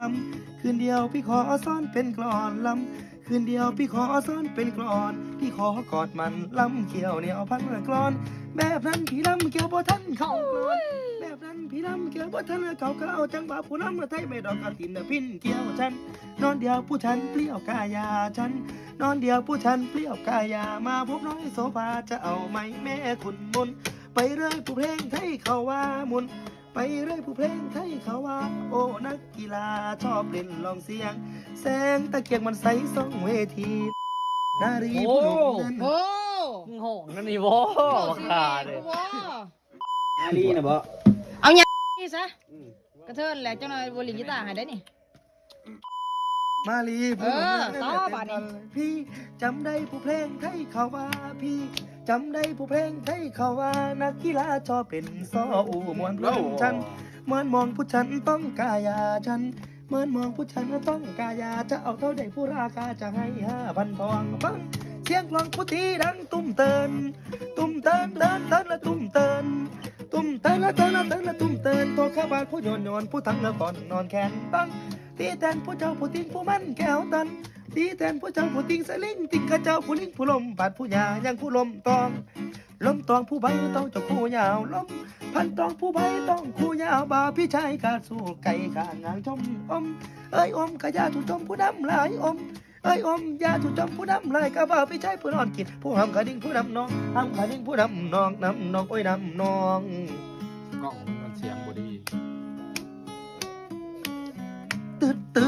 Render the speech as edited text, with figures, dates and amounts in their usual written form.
ลำคืนเดียวพี่ขอซ้อนเป็นกลอนลำคืนเดียวพี่ขอซ้อนเป็นกลอนพี่ขอกอดมันลำเขียวเหนียวพันกลอนแบบนั้นพี่ลำเกี่ยวบ่ทันเข้ากลอนแบบนั้นพี่ลำเกี่ยวบ่ทันเขาก็เอาจังหวะผู้ลำไทยไม่ดอกกระตินพินเกี่ยวฉันนอนเดียวผู้ฉันเปรี้ยวกายาฉันนอนเดียวผู้ฉันเปรี้ยวกายามาพบน้อยโซฟาจะเอาไหมแม่คุณมนไปเรื่อยผู้เพลงไทยเขาว่ามุนไปเรื่อยผู้เพลงไทยเขาว่าโอ้นักกีฬาชอบเล่นลองเสียงแสงตะเกียงมันใสส่องเวทีนารีผู้หนุ่มนั้น โอ้ มึงโหงนั่นนี่โว้บักขาเลย อาลีนะบ่ เอาอย่างนี้ซะกระเทินแหละเจ้าหน่อยบริกีตาร์ให้ได้นี่ มาลีผู้หนุ่มนั้น ต่อบัดนี้ พี่จำได้ผู้เพลงไทยเขาว่าพี่จำได้ผู้เพลงไทยเขาว่านักกีฬาชอบเป็นซออูมวนเพลงฉันเหมือนมองผู้ฉันต้องกายาฉันเหมือนมองผู้ฉันต้องกายาจะเอาเท่าใดผู้ราคาจะให้5,000ทองฟังเสียงกลองผู้ตีดังตุ้มเตินตุ้มเตินเตินเตินและตุ้มเตินตุ้มเตินและเตินและเตินและตุ้มเตินตัวข้าบาทผู้โยนโยนผู้ทั้งละก่อนนอนแขนตั้งตีแทนผู้เจ้าผู้ทิ้งผู้มันแก้วตันตีแทนผู้เจ้าผู้ทิ้งสลิงติงกระเจ้าผู้ลิงผู้ลมปัดผู้ยายังผู้ลมตองลมตองผู้ใบต้องเจ้าคู่ยาวลมพันตองผู้ใบต้องคู่ยาวบาพี่ชายกาสู้ไก่ข้างงางชมอมเอ้ยอมกะยาถูกชมผู้ดำลายอมเอ้ยอมยาถูกจำผู้ดำลายกะบ่าพี่ชายผู้นอนกินผู้ห้ำกระดิ่งผู้ดำนองห้ำกระดิ่งผู้ดำนองน้ำนองโอ้ยน้ำนอง กล้องมันเสียงบ่ดี ตืดตื